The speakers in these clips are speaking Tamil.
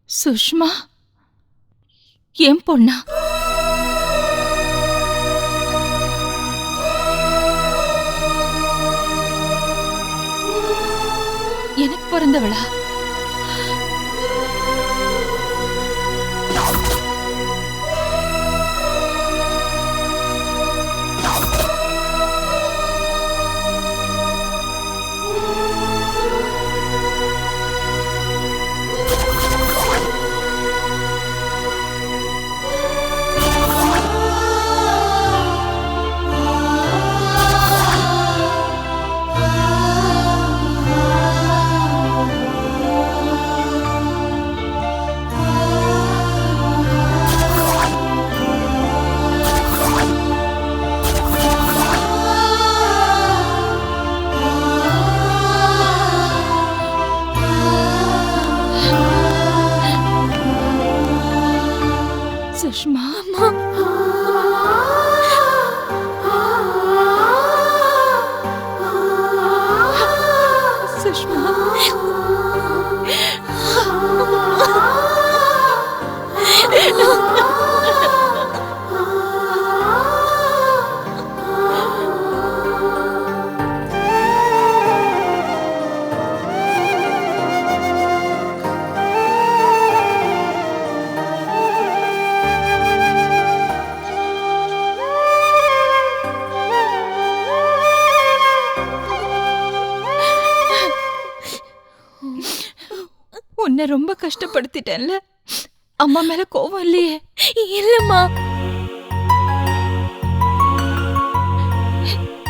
சுஷ்மா என் பொண்ணா? எனக்கு பிறந்தவளா? சுஷ்மா சுஷ்மா உன்னை ரொம்ப கஷ்டப்படுத்திட்டேன்ல. அம்மா மேல கோவம் இல்லையே? இல்லம்மா.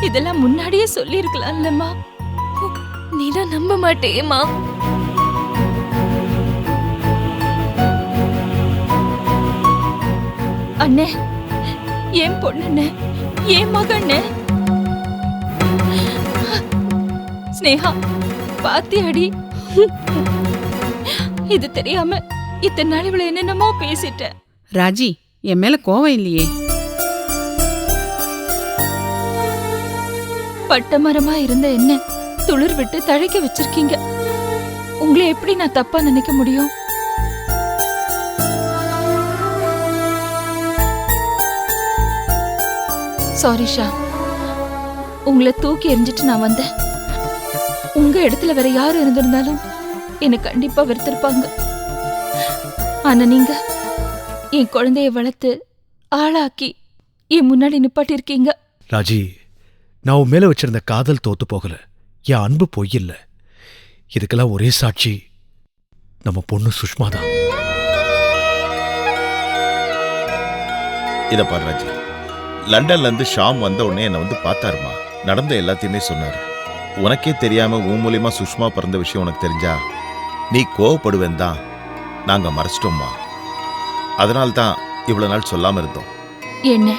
இதெல்லாம் முன்னாடியே சொல்லி இருக்கலாம்லம்மா. நீதான் நம்ப மாட்டேம்மா. அண்ணே, என் பொண்ணு, என் மகண்ணே. ஸ்னேகா பாத்தியாடி, இது தெரியாம இத்தனை நாள் இவளை என்னென்னமோ பேசிட்டேன். ராஜி, என் மேல கோவம் இல்லையே? பட்ட மரமா இருந்த என்ன துளிர் விட்டு தழைக்க வச்சிருக்கீங்க. உங்களை எப்படி நான் தப்பா நினைக்க முடியும்? சாரி ஷா, உங்களை தூக்கி எறிஞ்சிட்டு நான் வந்தேன். உங்க இடத்துல வேற யாரு இருந்திருந்தாலும் என்னை கண்டிப்பா வெறுத்திருப்பாங்க. ஆனா நீங்க என் குழந்தைய வளர்த்து ஆளாக்கி என் முன்னாடி நிப்பாட்டி இருக்கீங்க. ராஜி, நான் உன் மேல வச்சிருந்த காதல் தோத்து போகல, என் அன்பு பொய்யில்ல. இதுக்கெல்லாம் ஒரே சாட்சி நம்ம பொண்ணு சுஷ்மா தான். இத பாரு ராஜி, லண்டன்ல இருந்து ஷாம் வந்த உடனே என்னை வந்து பார்த்தாருமா. நடந்த எல்லாத்தையுமே சொன்னாரு. உனக்கே தெரியாம உன் மூலியமா சுஷ்மா பிறந்த விஷயம் உனக்கு தெரிஞ்சா நீ கோவப்படுவேன் தான் நாங்க மறைச்சிட்டோம்மா. அதனால்தான் இவ்வளவு நாள் சொல்லாம இருந்தோம். என்ன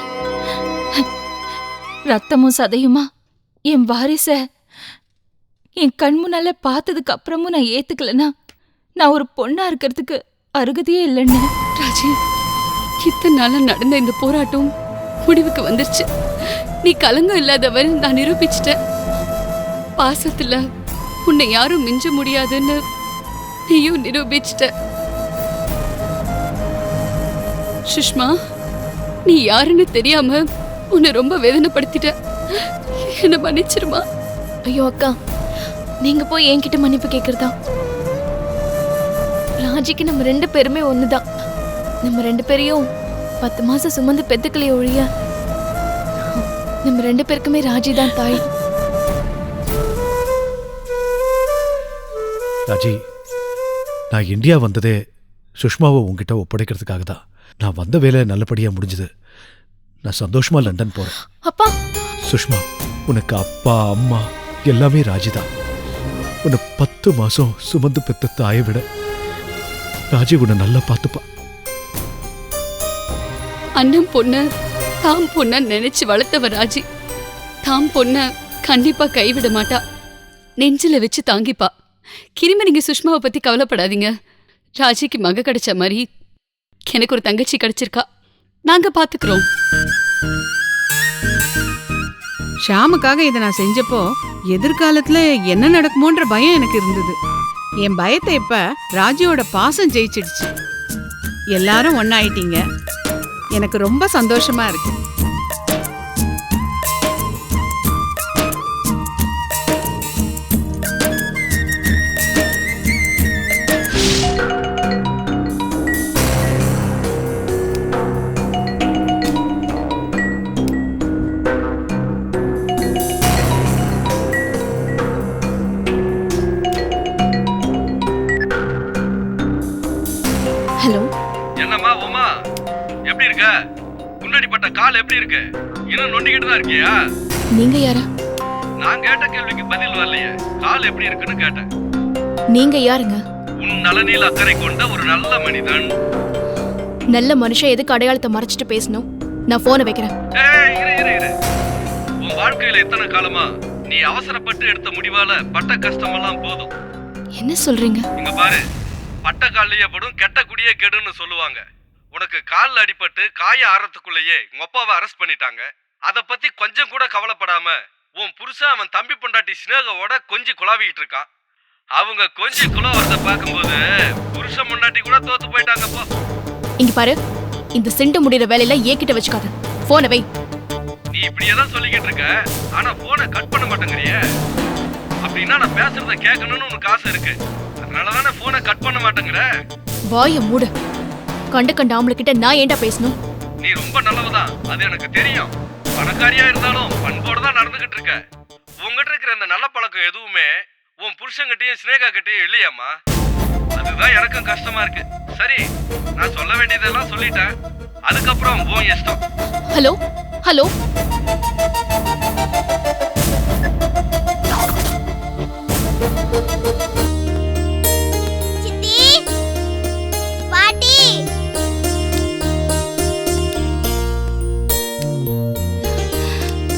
ரத்தமும் சதையுமா என் வாரிச என் கண் முன்னால பார்த்ததுக்கு அப்புறமும் நான் ஏத்துக்கலனா நான் ஒரு பொண்ணா இருக்கிறதுக்கு அருகதையே இல்லைன்னு. ராஜி, இத்தனை நாளா நடந்த இந்த போராட்டம் முடிவுக்கு வந்துருச்சு. நீ கலங்கம் இல்லாதவன் நான் நிரூபிச்சிட்டேன். பாசத்துல உன்னை யாரும் மிஞ்ச முடியாதுன்னு நீயும் நிரூபிச்சிட்ட. சுஷ்மா, நீ யாருன்னு தெரியாம உன்னை ரொம்ப வேதனைப்படுத்திட்ட. என்ன மன்னிச்சிருமா. ஐயோ அக்கா, நீங்க போய் என்கிட்ட மன்னிப்பு கேக்குறதா? ராஜிக்கு நம்ம 2 பேருமே ஒண்ணுதான். நம்ம 2 பேரையும் 10 மாசம் சுமந்து பெத்துக்கலையே ஒழிய நம்ம 2 பேருக்குமே ராஜி தான் தாய். ராஜி, நான் இந்தியா வந்ததே சுஷ்மாவை உங்ககிட்ட ஒப்படைக்கிறதுக்காக தான். நான் வந்த வேலை நல்லபடியா முடிஞ்சது. நான் சந்தோஷமா லண்டன் போறேன். அப்பா, சுஷ்மா, உனக்கு அப்பா அம்மா எல்லாமே ராஜி தான். உன்னை 10 மாசம் சுமந்து பெத்த தாயை விட ராஜி உன்னை நல்லா பார்த்துப்பா. அண்ணன் பொண்ணு தாம் பொண்ண நினைச்சு வளர்த்தவ ராஜி. தாம் பொண்ண கண்டிப்பா கைவிட மாட்டா, நெஞ்சில வச்சு தாங்கிப்பா. கிருமி, நீங்க சுஷ்மாவை பத்தி கவலைப்படாதீங்க. ராஜிக்கு மக கிடைச்ச மாதிரி எனக்கு ஒரு தங்கச்சி கிடைச்சிருக்கா. நாங்க பாத்துக்கிறோம். ஷாமுக்காக இதை நான் செஞ்சப்போ எதிர்காலத்துல என்ன நடக்குமோன்ற பயம் எனக்கு இருந்தது. என் பயத்தை இப்ப ராஜியோட பாசம் ஜெயிச்சிடுச்சு. எல்லாரும் ஒன்னாயிட்டீங்க. எனக்கு ரொம்ப சந்தோஷமா இருக்கு. ஹலோ, என்னம்மா உமா, எப்படி இருக்க? முன்னாடி பட்ட கால் எப்படி இருக்கு? இன்னும் நொண்டிக்கிட்டு தான் இருக்கியா? நீங்க யாரா? நான் கேட்ட கேள்விக்கு பதில் வரலையே. கால் எப்படி இருக்குன்னு கேட்டேன். நீங்க யாருங்க? உன் நலனில் அக்கறை கொண்ட ஒரு நல்ல மனிதன். நல்ல மனுஷன் எதுக்கு அடையாளத்தை மறைச்சிட்டு பேசணும்? நான் போனை வைக்கிறேன். ஏய், இரு இரு இரு. உன் வாழ்க்கையில எத்தனை காலமா நீ அவசரப்பட்டு எடுத்த முடிவால பட்ட கஷ்டமெல்லாம் போதும். என்ன சொல்றீங்க? இங்க பாரு, பட்ட காலையே படும் கெட்ட குடியே கெடுன்னு சொல்லுவாங்க. உனக்கு கால்ல அடிபட்டு காய ஆறதுக்குள்ளேயே உங்க அப்பாவை அரெஸ்ட் பண்ணிட்டாங்க. அத பத்தி கொஞ்சம் கூட கவலைப்படாம உன் புருஷன் அவன் தம்பி பொண்டாட்டி சினேகாவோட கொஞ்சி குழாவிக்கிட்டு இருக்கான். அவங்க கொஞ்சி குழாவறத பார்க்கும்போது புருஷன் பொண்டாட்டி கூட தோத்து போயிட்டாங்கப்பா. இங்க பாரு, இந்த சிண்டு முடிகிற வேலையில ஏக்கிட்ட வச்சுக்காத. போனை வை. நீ இப்படியேதான் சொல்லிக்கிட்டு இருக்க, ஆனா போனை கட் பண்ண மாட்டேங்கிறியே. அப்படின்னா நான் பேசுறத கேட்கணும்னு உனக்கு ஆசை இருக்கு, அதனாலதானே போனை கட் பண்ண மாட்டேங்கிற. வாய மூடு. கண்ட ஆம்பளைக்கிட்ட நான் ஏன்டா பேசணும்? நீ ரொம்ப நல்லவதான், அது எனக்கு தெரியும். பணக்காரியா இருந்தாலும் பண்போட தான் நடந்துகிட்டு இருக்க. உங்ககிட்ட இருக்கிற இந்த நல்ல பழக்கம் எதுவுமே உன் புருஷங்கிட்டையும் சினேகா கிட்டையும் இல்லையாம்மா. அதுதான் எனக்கும் கஷ்டமா இருக்கு. சரி, நான் சொல்ல வேண்டியதெல்லாம் சொல்லிட்டேன். அதுக்கப்புறம் உன் இஷ்டம். ஹலோ ஹலோ,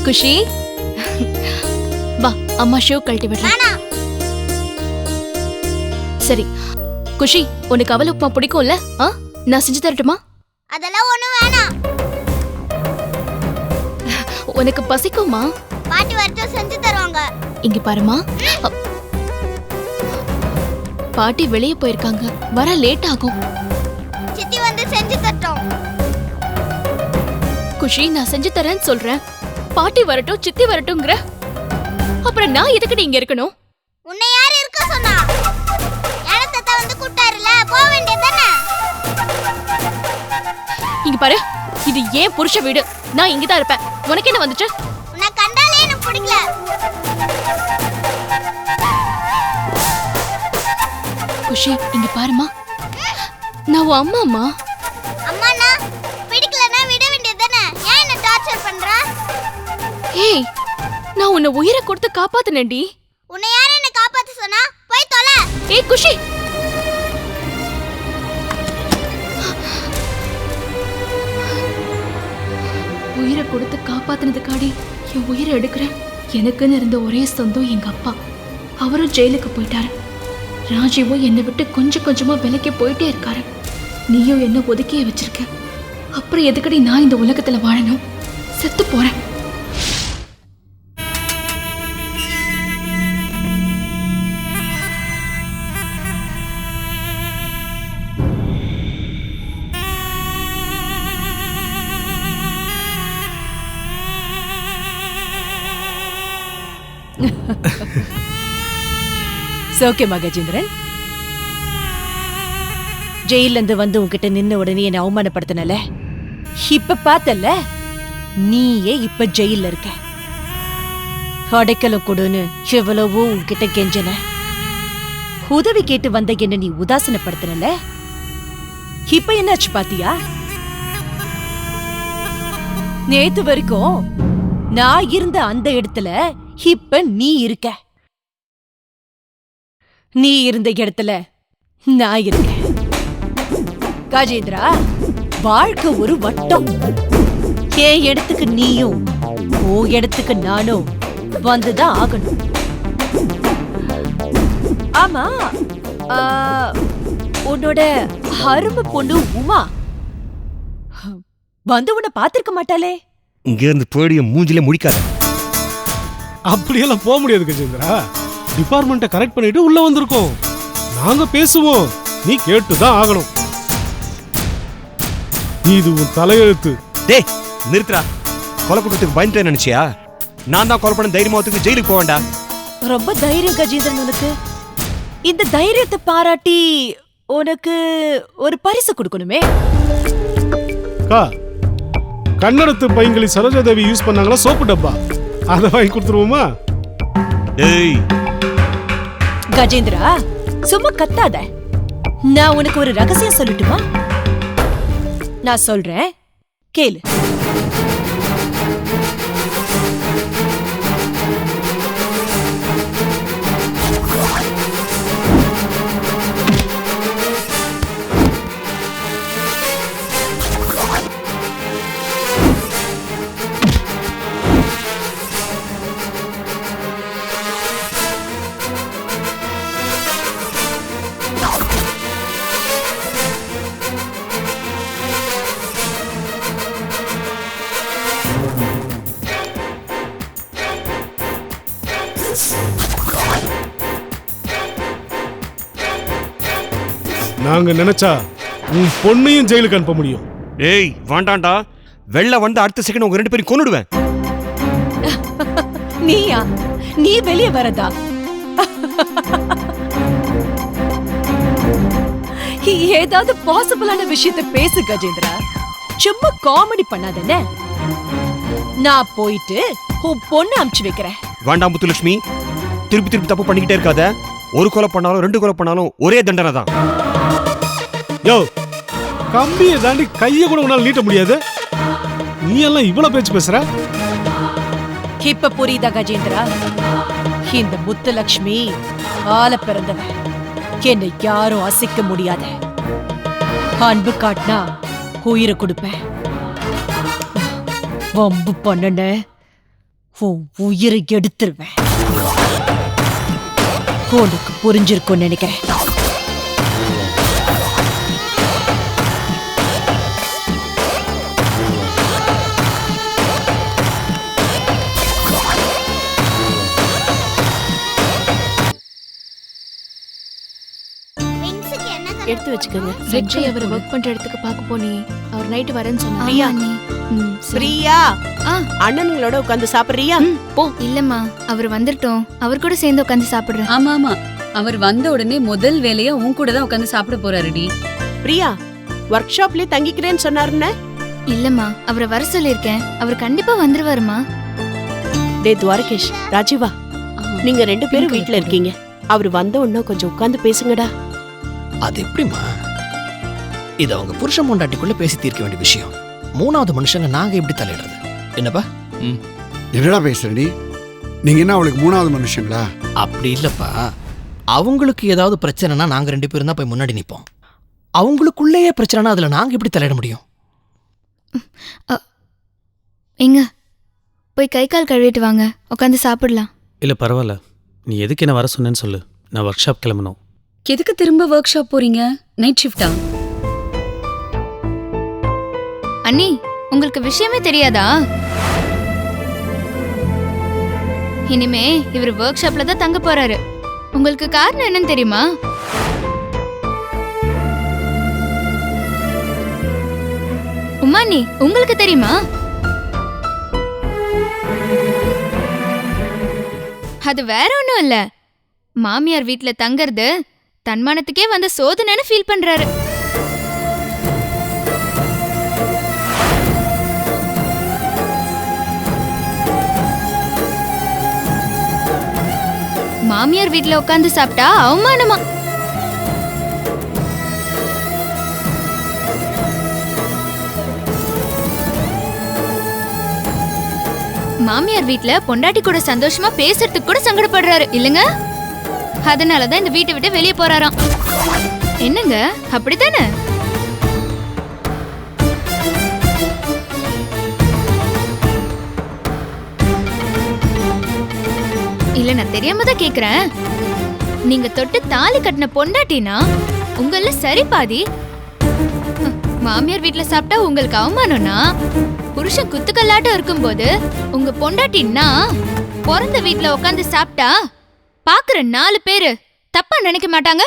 குஷி வா, அம்மா ஷூ கழட்டி விடுறேன். சரி குஷி, உனக்கு அவல் உப்புமா பிடிக்கும்ல? நான் செஞ்சு தரட்டுமா? அதெல்லாம் ஒண்ணும் வேணாம். உனக்கு பசிக்குமா? பாட்டி வரட்டும், செஞ்சு தருவாங்க. இங்க பாருமா, பாட்டி வெளியே போயிருக்காங்க, வர லேட் ஆகும். சித்தி வந்து செஞ்சு தரட்டும். குஷி, நான் செஞ்சு தரேன்னு சொல்றேன். பாட்டி வரட்டும் சித்தி வரட்டும்ங்கற, அப்புறம் நான் எதுக்கு இங்க இருக்கணும்? உன்னை யார் இருக்க சொன்னா? யாரத்த வந்து கூட்டாருல, போக வேண்டியதானே. இங்க பாரு, இது ஏன் புருஷ வீடு. நான் இங்க தான் இருப்பேன். உனக்கு என்ன வந்துச்சு? உன்னை கண்டாலே எனக்கு பிடிக்கல. குஷி, இங்க பாருமா, நான் உன் அம்மாமா. அம்மானா பிடிக்கலனா விட வேண்டியதானே. ஏன் என்ன டார்ச்சர் பண்ற? ஏய், நான் உன்னை உயிரை கொடுத்து காப்பாத்துனேன்டி. உன்னை யார் என்ன காப்பாத்த சொன்னா? போய் தொலை. ஏய் குஷி, உயிரை கொடுத்து காப்பாத்தினதுக்காடி என் உயிரை எடுக்கிறேன். எனக்குன்னு இருந்த ஒரே சொந்தம் எங்க அப்பா. அவரும் ஜெயிலுக்கு போயிட்டாரு. ராஜீவும் என்னை விட்டு கொஞ்சம் கொஞ்சமா விலைக்கு போயிட்டே இருக்காரு. நீயும் என்ன ஒதுக்கியே வச்சிருக்க. அப்புறம் எதுக்கடி நான் இந்த உலகத்துல வாழணும்? செத்து போறேன். சௌக்கியமா கஜேந்திரன்? ஜெயில இருந்து வந்து உன்கிட்ட நின்ன உடனே என்ன அவமானப்படுத்தினல, இப்ப பார்த்தல, நீயே இப்ப ஜெயில இருக்க. அடைக்கலம் கொடுன்னு எவ்வளவோ உன்கிட்ட கெஞ்சன. உதவி கேட்டு வந்த என்ன நீ உதாசனப்படுத்தினல, இப்ப என்னாச்சு பாத்தியா? நேத்து வரைக்கும் நான் இருந்த அந்த இடத்துல இப்ப நீ இருக்க. நீ இருந்த இடத்துல நான் இருக்கேன். கஜேந்திரா, வாழ்க்கை ஒரு வட்டம். என் இடத்துக்கு நீயும் உன் இடத்துக்கு நானும் வந்துதான் ஆகணும். ஆமா, உன்னோட அருமை பொண்ணு உமா வந்து உன்னை பாத்திருக்க மாட்டாளே? இங்க இருந்து போயிடிய மூஞ்சிலே முடிக்காத. அப்படியெல்லாம் போக முடியாது கஜேந்திரா. டிபார்ட்மெண்ட்டை கரெக்ட் பண்ணிட்டு உள்ள வந்திருக்கோம். நாங்க பேசுவோம், நீ கேட்டுதான் ஆகணும். இது உன் தலையெழுத்து. டேய் நிறுத்துறா. கொலை குற்றத்துக்கு பயந்துட்டேன்னு நினைச்சியா? நான் தான் கொலை பண்ண தைரியமா ஒத்துக்கு ஜெயிலுக்கு போக வேண்டாம். ரொம்ப தைரியம் கஜேந்திரன் உனக்கு. இந்த தைரியத்தை பாராட்டி உனக்கு ஒரு பரிசு கொடுக்கணுமே. கன்னடத்து பையன்களி சரோஜாதேவி யூஸ் பண்ணாங்களா சோப்பு டப்பா, அதை வாங்கி கொடுத்துருவோமா? டேய் கஜேந்திரா சும்மா கத்தாத. நான் உனக்கு ஒரு ரகசியம் சொல்லட்டுமா? நான் சொல்றேன், கேளு. நாங்க நினைச்சா உன் பொண்ணையும் ஜெயிலுக்கு அனுப்ப முடியும். ஏய் வேண்டாண்டா. வெள்ள வந்து அடுத்த செகண்ட் உங்க 2 பேரும் கொன்னுடுவேன். நீயா? நீ வெளியே வரதா? ஏதாவது பாசிபிளான விஷயத்தை பேசு கஜேந்திரா. சும்மா காமெடி பண்ணாதே. நான் போயிட்டு உன் பொண்ணு அனுப்பிச்சு வைக்கிறேன். வேண்டாம் முத்துலட்சுமி, திருப்பி திருப்பி தப்பு பண்ணிக்கிட்டே இருக்காத. ஒரு கொலை பண்ணாலும் 2 கொலை பண்ணாலும் ஒரே தண்டனை தான். யோ, கம்பியை தாண்டி கைய கூட உன்னால நீட்ட முடியாது. நீ எல்லாம் இவ்வளவு பேச்சு பேசுற? இப்ப புரியுதா கஜேந்திரா? இந்த முத்துலட்சுமி ஆள பிறந்தவ. என்னை யாரும் அசைக்க முடியாத. அன்பு காட்டினா உயிரை கொடுப்பேன். வம்பு பண்ணன உன் உயிரை எடுத்துருவேன். உனக்கு புரிஞ்சிருக்கும் நினைக்கிறேன். எடுத்து வச்சுக்கோங்க. சஞ்சய் அவர் ஒர்க் பண்ற இடத்துக்கு பார்க்க போனி. அவர் நைட் வரேன்னு சொன்னாரு. பிரியா, பிரியா, அண்ணனுங்களோட உட்கார்ந்து சாப்பிடுறியா? போ. இல்லம்மா, அவர் வந்துட்டோம். அவர் கூட சேர்ந்து உட்கார்ந்து சாப்பிடுறேன். ஆமா ஆமா, அவர் வந்த உடனே முதல் வேலையா உன் கூட தான் உட்கார்ந்து சாப்பிட போறாருடி. பிரியா, ஒர்க் ஷாப்லயே தங்கிக்கிறேன்னு சொன்னாருன்னு. இல்லம்மா, அவரை வர சொல்லிருக்கேன். அவர் கண்டிப்பா வந்துருவாருமா. டே துவாரகேஷ், ராஜீவா, நீங்க 2 பேரும் வீட்ல இருக்கீங்க. அவர் வந்த உடனே கொஞ்சம் உட்கார்ந்து பேசுங்கடா. அது எப்படிமா? இது அவங்க புருஷன் பொண்டாட்டிக்குள்ள பேசி தீர்க்க வேண்டிய விஷயம். 3வது மனுஷங்க நாங்க எப்படி தலையிடுறது? என்னப்பா? என்னடா பேசுற நீ? நீங்க என்ன அவளுக்கு 3வது மனுஷங்களா? அப்படி இல்லப்பா. அவங்களுக்கு ஏதாவது பிரச்சனைனா நாங்க 2 பேரும் தான் போய் முன்னாடி நிப்போம். அவங்களுக்குள்ளேயே பிரச்சனைனா அதுல நாங்க எப்படி தலையிட முடியும்? எங்க போய் கை கால் கழுவிட்டு வாங்க, உட்காந்து சாப்பிடலாம். இல்ல பரவாயில்ல, நீ எதுக்கு என்ன வர சொன்னேன்னு சொல்லு. நான் ஒர்க் ஷாப் கிளம்பணும். எதுக்கு திரும்ப ஒர்க் ஷாப் போறீங்க? நைட் ஷிஃப்டா? அண்ணி, உங்களுக்கு விஷயமே தெரியாதா? இனிமே இவர் ஒர்க் ஷாப்ல தான் தங்க போறாரு. உங்களுக்கு காரணம் என்னன்னு தெரியுமா? உமானி, உங்களுக்கு தெரியுமா? அது வேற ஒண்ணும் இல்ல. மாமியார் வீட்ல தங்கறது தன்மானத்துக்கே வந்த சோதனைன்னு ஃபீல் பண்றாரு. மாமியார் வீட்ல உட்கார்ந்து சாப்பிட்டா அவமானமா. மாமியார் வீட்ல பொண்டாட்டி கூட சந்தோஷமா பேசுறதுக்கு கூட சங்கடப்படுறாரு இல்லங்க? அதனாலதான் இந்த வீட்டை விட்டு வெளியே போறாராம். என்னங்க, அப்படித்தானே? இல்ல, நான் தெரியாம தான் கேக்குறேன். நீங்க தொட்டு தாலி கட்டின பொண்டாட்டினா உங்கள சரி பாதி. மாமியார் வீட்ல சாப்பிட்டா உங்களுக்கு அவமானம்னா, புருஷன் குத்துக்கல்லாட்டம் இருக்கும்போது உங்க பொண்டாட்டின்னா பிறந்த வீட்ல உட்காந்து சாப்பிட்டா பாக்குற 4 பேரு தப்பா நினைக்க மாட்டாங்க?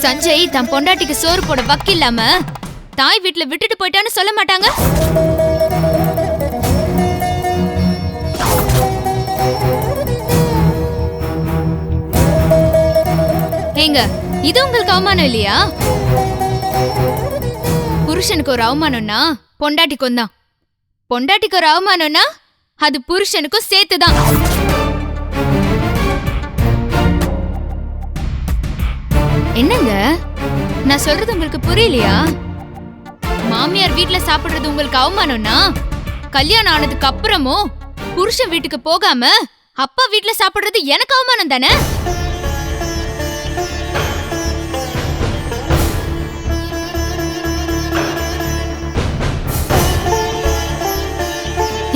சஞ்சய் தன் பொண்டாட்டிக்கு சோறு போட வக்கில்லாம தாய் வீட்டுல விட்டுட்டு போயிட்டான்னு சொல்ல மாட்டாங்க? ஏங்க, இது உங்களுக்கு அவமானம் இல்லையா? புருஷனுக்கு ஒரு அவமானம்னா பொண்டாட்டிக்கும் தான், பொண்டாட்டிக்கு ஒரு அவமானம்னா அது புருஷனுக்கும் சேர்த்துதான். என்னங்க, நான் சொல்றது உங்களுக்கு புரியலையா? மாமியார் வீட்டுல சாப்பிடுறது உங்களுக்கு அவமானம்னா கல்யாணம் ஆனதுக்கு அப்புறமும் புருஷன் வீட்டுக்கு போகாம அப்பா வீட்டுல சாப்பிடுறது எனக்கு அவமானம் தானே?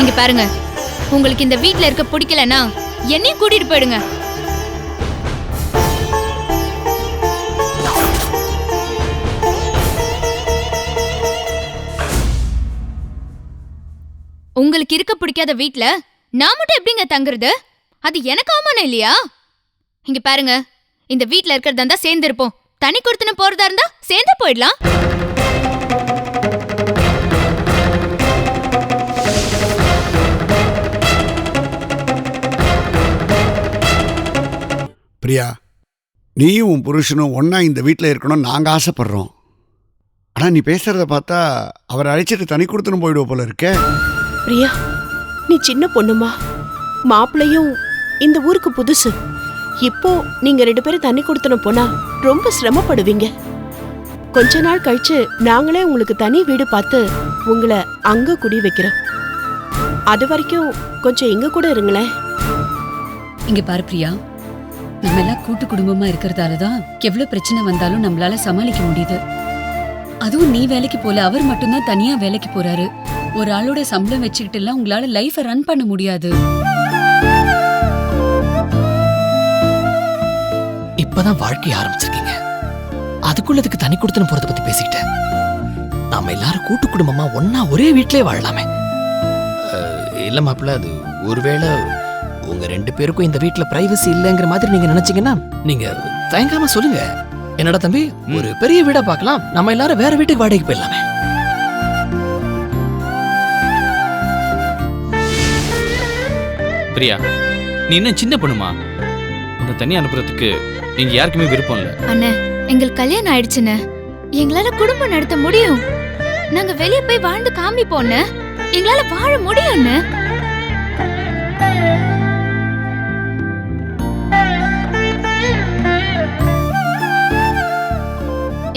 இங்க பாருங்க, உங்களுக்கு இந்த வீட்டுல இருக்க பிடிக்கலன்னா என்னையும் கூட்டிட்டு போயிடுங்க. உங்களுக்கு இருக்க பிடிக்காத வீட்ல நான் மட்டும் எப்படிங்க தங்குறது? அது எனக்கு அவமானம் இல்லையா? இங்க பாருங்க, இந்த வீட்ல இருக்கிறதா இருந்தா சேர்ந்து இருப்போம், தனி கொடுத்துன்னு போறதா இருந்தா சேர்ந்து போயிடலாம். பிரியா, நீயும் உன் புருஷனும் ஒன்னா இந்த வீட்டில் இருக்கணும்னு நாங்கள் ஆசைப்படுறோம். ஆனால் நீ பேசுறத பார்த்தா அவரை அழைச்சிட்டு தனி கொடுத்துன்னு போயிடுவ போல இருக்கே. பிரியா, நீ சின்ன பொண்ணுமா, மாப்பிள்ளையும் இந்த ஊருக்கு புதுசு. இப்போ நீங்க 2 பேரும் தண்ணி கொடுத்துன போனா ரொம்ப சிரமப்படுவீங்க. கொஞ்ச நாள் கழிச்சு நாங்களே உங்களுக்கு தனி வீடு பார்த்து உங்களை அங்க குடி வைக்கிறோம். அது வரைக்கும் கொஞ்சம் எங்க கூட இருங்களேன். இங்க பாரு பிரியா, நம்ம எல்லாம் கூட்டு குடும்பமா இருக்கிறதாலதான் எவ்வளவு பிரச்சனை வந்தாலும் நம்மளால சமாளிக்க முடியுது. அதுவும் நீ வேலைக்கு போல, அவர் மட்டும்தான் தனியா வேலைக்கு போறாரு. ஒரு ஆளோட சம்பளம் வச்சுக்கிட்டு எல்லாம் உங்களால லைஃப ரன் பண்ண முடியாது. இப்பதான் வாழ்க்கை ஆரம்பிச்சிருக்கீங்க, அதுக்குள்ளதுக்கு தனி கொடுத்துன்னு போறத பத்தி பேசிக்கிட்டேன். நாம எல்லாரும் கூட்டு குடும்பமா ஒன்னா ஒரே வீட்லயே வாழலாமே. இல்ல மாப்பிள்ள, அது ஒருவேளை உங்க 2 பேருக்கும் இந்த வீட்ல பிரைவசி இல்லைங்கிற மாதிரி நீங்க நினைச்சீங்கன்னா நீங்க தயங்காம சொல்லுங்க. என்னடா தம்பி, ஒரு பெரிய வீடா பார்க்கலாம், நம்ம எல்லாரும் வேற வீட்டுக்கு வாடகைக்கு போயிடலாமே. பிரியா, நீ இன்னும் சின்ன பொண்ணுமா, உன்னை தனியா அனுப்புறதுக்கு நீங்க யாருக்குமே விருப்பம் இல்ல. அண்ணே, எங்களுக்கு கல்யாணம் ஆயிடுச்சுன்னு, எங்களால குடும்பம் நடத்த முடியும். நாங்க வெளியே போய் வாழ்ந்து காமிப்போன்னு, எங்களால வாழ முடியும்னு.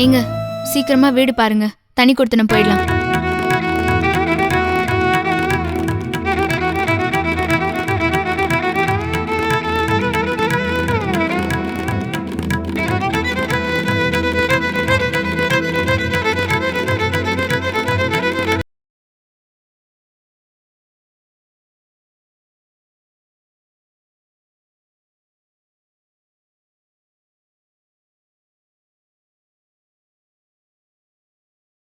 ஏங்க, சீக்கிரமா வீடு பாருங்க, தனி கொடுத்துன்னு போயிடலாம்.